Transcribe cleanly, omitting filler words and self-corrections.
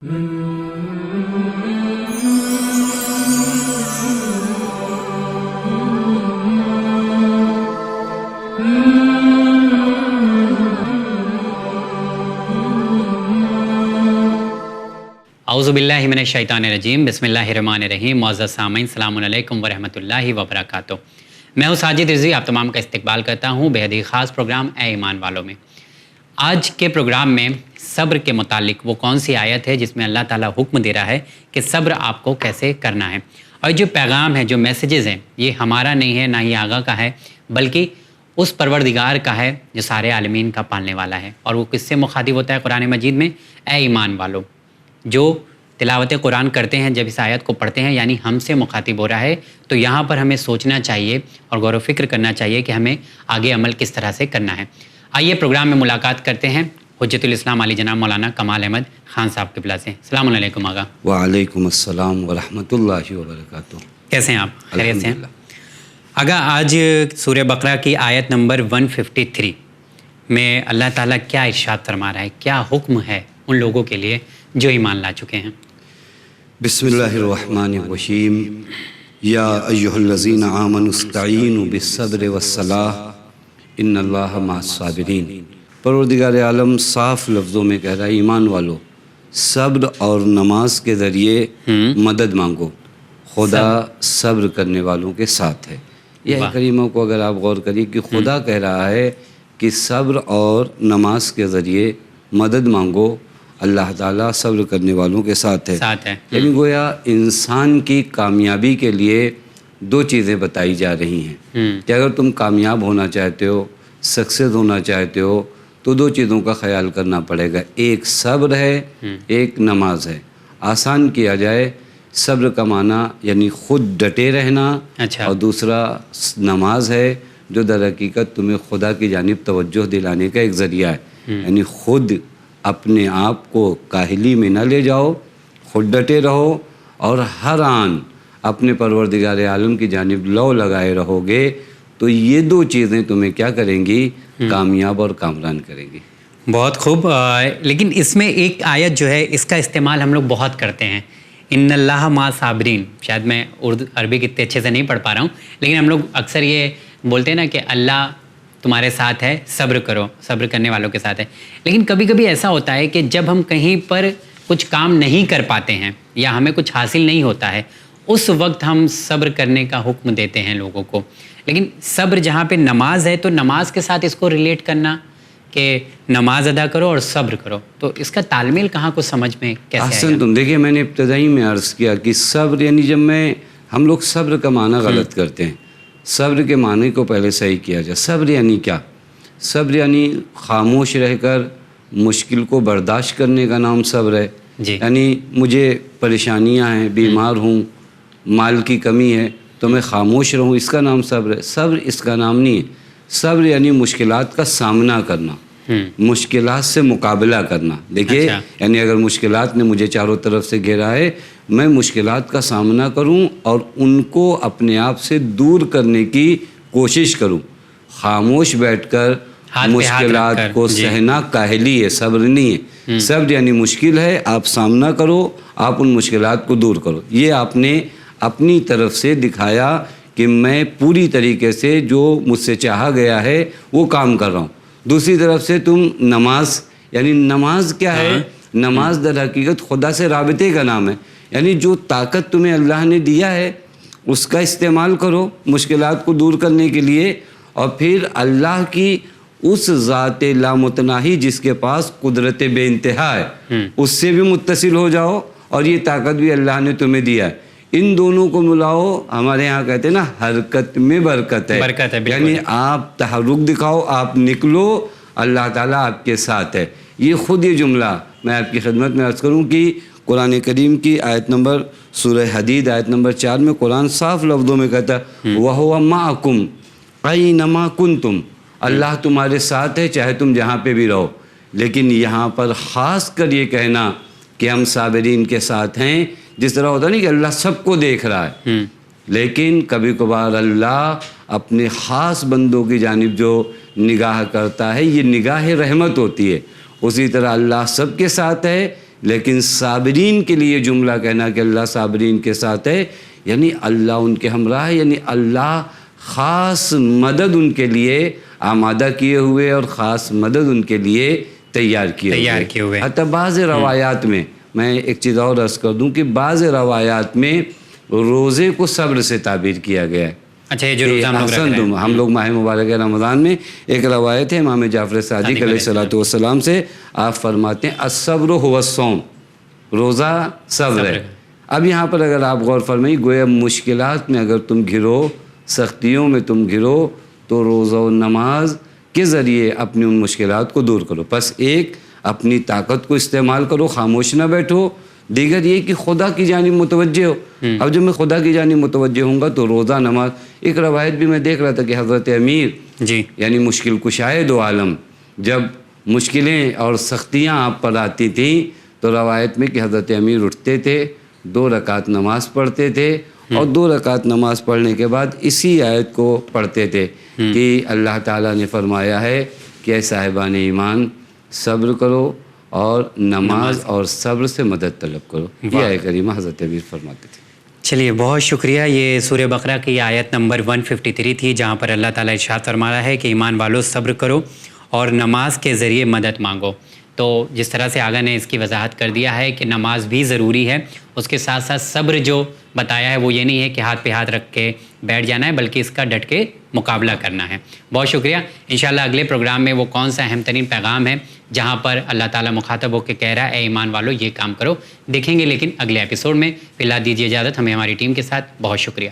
औज़ुबिल्लाहि मिनश्शैतानिर्रजीम बिस्मिल्लाहिर्रहमानिर्रहीम। मुअज़्ज़ज़ सामीन अस्सलामु अलैकुम वरहमतुल्लाहि वबरकातुहू। मैं हूँ साजिद रिज़वी, आप तमाम का इस्तकबाल करता हूँ बेहद ही ख़ास प्रोग्राम ए ईमान वालों में। आज के प्रोग्राम में सब्र के मुतालिक वो कौन सी आयत है जिसमें अल्लाह ताला हुक्म दे रहा है कि सब्र आपको कैसे करना है। और जो पैगाम है, जो मैसेजेस हैं, ये हमारा नहीं है, ना ही आगा का है, बल्कि उस परवरदिगार का है जो सारे आलमीन का पालने वाला है। और वो किससे मुखातिब होता है कुरान मजीद में? ए ईमान वालों। जो तिलावत कुरान करते हैं, जब इस आयत को पढ़ते हैं, यानी हमसे मुखातिब हो रहा है, तो यहाँ पर हमें सोचना चाहिए और गौर व फिक्र करना चाहिए कि हमें आगे अमल किस तरह से करना है। आइए प्रोग्राम में मुलाकात करते हैं हुज्जतुल इस्लाम अली जनाब मौलाना कमाल अहमद खान साहब क़िबला से। अस्सलामु अलैकुम आगा। वालेकुम अस्सलाम वरहमतुल्लाहि वबरकातुहू। कैसे हैं आप? खैरियत से हैं आगा? आज सूरह बकरा की आयत नंबर 153 में अल्लाह ताला क्या इरशाद फरमा रहा है, क्या हुक्म है उन लोगों के लिए जो ईमान ला चुके हैं? बिस्मिल्लाहिर्रहमानिर्रहीम। या अय्युहल्लज़ीना आमनुस्तईनु बिस्सब्रि वस्सलाह इन्नल्लाहा मअस्साबिरीन। परवरदिगार आलम साफ लफ्ज़ों में कह रहा है, ईमान वालों, सब्र और नमाज के ज़रिए मदद मांगो, खुदा सब्र करने वालों के साथ है। यह करीमों को अगर आप गौर करिए कि खुदा कह रहा है कि सब्र और नमाज के ज़रिए मदद मांगो, अल्लाह ताला सब्र करने वालों के साथ है। लेकिन गोया इंसान की कामयाबी के लिए दो चीज़ें बताई जा रही हैं कि अगर तुम कामयाब होना चाहते हो, सक्सेस होना चाहते हो, तो दो चीज़ों का ख्याल करना पड़ेगा। एक सब्र है, एक नमाज है। आसान किया जाए, सब्र का माना यानी खुद डटे रहना। अच्छा। और दूसरा नमाज है जो दर हकीकत तुम्हें खुदा की जानिब तवज्जो दिलाने का एक ज़रिया है। यानी खुद अपने आप को काहली में न ले जाओ, खुद डटे रहो और हर आन अपने परवरदिगार आलम की जानिब लौ लगाए रहोगे, तो ये दो चीज़ें तुम्हें क्या करेंगी? कामयाब और कामरान करेंगी। बहुत खूब। लेकिन इसमें एक आयत जो है, इसका इस्तेमाल हम लोग बहुत करते हैं, इन्नल्लाह मा साबरीन। शायद मैं उर्दू अरबी कितने अच्छे से नहीं पढ़ पा रहा हूँ, लेकिन हम लोग अक्सर ये बोलते हैं ना कि अल्लाह तुम्हारे साथ है, सब्र करो, सब्र करने वालों के साथ है। लेकिन कभी कभी ऐसा होता है कि जब हम कहीं पर कुछ काम नहीं कर पाते हैं या हमें कुछ हासिल नहीं होता है, उस वक्त हम सब्र करने का हुक्म देते हैं लोगों को। लेकिन सब्र जहाँ पे नमाज है, तो नमाज के साथ इसको रिलेट करना कि नमाज अदा करो और सब्र करो, तो इसका तालमेल कहाँ को समझ में कैसे आएगा? तुम देखिए, मैंने इब्तदाई में अर्ज़ किया कि सब्र यानी हम लोग सब्र का माना गलत करते हैं। सब्र के माने को पहले सही किया जाए। सब्र यानी क्या? सब्र यानी खामोश रहकर मुश्किल को बर्दाश्त करने का नाम सब्र है। यानी मुझे परेशानियां हैं, बीमार हूँ, माल की कमी है, तो मैं खामोश रहूँ, इसका नाम सब्र है। सब्र इसका नाम नहीं है। सब्र यानी मुश्किलात का सामना करना, मुश्किलात से मुकाबला करना। देखिए, यानी अगर मुश्किलात ने मुझे चारों तरफ से घेरा है, मैं मुश्किलात का सामना करूं और उनको अपने आप से दूर करने की कोशिश करूं। खामोश बैठकर मुश्किलात को सहना काहली है, सब्र नहीं है। सब्र यानी मुश्किल है, आप सामना करो, आप उन मुश्किलात को दूर करो। ये आपने अपनी तरफ से दिखाया कि मैं पूरी तरीके से जो मुझसे चाहा गया है वो काम कर रहा हूँ। दूसरी तरफ से तुम नमाज, यानी नमाज क्या है? नमाज दर हकीकत खुदा से राबते का नाम है। यानी जो ताकत तुम्हें अल्लाह ने दिया है उसका इस्तेमाल करो मुश्किलात को दूर करने के लिए, और फिर अल्लाह की उस ज़ात लामुतनाही जिसके पास कुदरत बेइंतहा है, उससे भी मुत्तसिल हो जाओ, और ये ताकत भी अल्लाह ने तुम्हें दिया है। इन दोनों को मिलाओ। हमारे यहाँ कहते हैं ना, हरकत में बरकत है। यानी आप तहरुक दिखाओ, आप निकलो, अल्लाह ताला आपके साथ है। ये खुद ये जुमला मैं आपकी खिदमत में अर्ज़ करूँ कि कुरान करीम की आयत नंबर सूरह हदीद आयत नंबर 4 में कुरान साफ लफ्ज़ों में कहता है, वहुवा माअकुम ऐनमा कुंतुम। अल्लाह तुम्हारे साथ है चाहे तुम जहाँ पे भी रहो। लेकिन यहाँ पर ख़ास कर ये कहना कि हम साबिरीन के साथ हैं, जिस तरह होता नहीं कि अल्लाह सबको देख रहा है, लेकिन कभी कभार अल्लाह अपने ख़ास बंदों की जानिब जो निगाह करता है, ये निगाह रहमत होती है। उसी तरह अल्लाह सबके साथ है, لیکن صابرین کے لیے جملہ کہنا کہ اللہ صابرین کے ساتھ ہے، یعنی اللہ ان کے ہمراہ ہے، یعنی اللہ خاص مدد ان کے لیے آمادہ کیے ہوئے اور خاص مدد ان کے لیے تیار کیے ہوئے۔ حتی بعض روایات میں ایک چیز اور عرض کر دوں کہ بعض روایات میں روزے کو صبر سے تعبیر کیا گیا ہے۔ اچھا، یہ جو روزہ ہم لوگ ماہ مبارک رمضان میں ایک روایت ہے امام جعفر صادق علیہ الصلوۃ والسلام سے، آپ فرماتے ہیں الصبر هو الصوم، روزہ صبر ہے۔ اب یہاں پر اگر آپ غور فرمائیں، گویا مشکلات میں اگر تم گھرو، سختیوں میں تم گھرو، تو روزہ و نماز کے ذریعے اپنی ان مشکلات کو دور کرو۔ بس ایک اپنی طاقت کو استعمال کرو، خاموش نہ بیٹھو، دیگر یہ کہ خدا کی جانب متوجہ ہو۔ اب جب میں خدا کی جانب متوجہ ہوں گا تو روزہ نماز، ایک روایت بھی میں دیکھ رہا تھا کہ حضرت امیر یعنی مشکل کشائے دو عالم، جب مشکلیں اور سختیاں آپ پر آتی تھیں تو روایت میں کہ حضرت امیر اٹھتے تھے، 2 رکعت نماز پڑھتے تھے، اور 2 رکعت نماز پڑھنے کے بعد اسی آیت کو پڑھتے تھے کہ اللہ تعالیٰ نے فرمایا ہے کہ اے صاحبان ایمان صبر کرو اور نماز اور صبر سے مدد طلب کرو، یہ آیت کریمہ حضرت امیر فرماتے تھے۔ چلیے، بہت شکریہ۔ یہ سورہ بقرہ کی آیت نمبر 153 تھی، جہاں پر اللہ تعالیٰ ارشاد فرما رہا ہے کہ ایمان والو صبر کرو اور نماز کے ذریعے مدد مانگو۔ تو جس طرح سے آگا نے اس کی وضاحت کر دیا ہے کہ نماز بھی ضروری ہے، اس کے ساتھ ساتھ صبر جو بتایا ہے وہ یہ نہیں ہے کہ ہاتھ پہ ہاتھ رکھ کے بیٹھ جانا ہے، بلکہ اس کا ڈٹ کے مقابلہ کرنا ہے۔ بہت شکریہ۔ انشاءاللہ اگلے پروگرام میں وہ کون سا اہم ترین پیغام ہے جہاں پر اللہ تعالیٰ مخاطب ہو کے کہہ رہا ہے اے ایمان والو یہ کام کرو، دیکھیں گے لیکن اگلے ایپیسوڈ میں۔ فی الحال دیجیے اجازت ہمیں ہماری ٹیم کے ساتھ۔ بہت شکریہ۔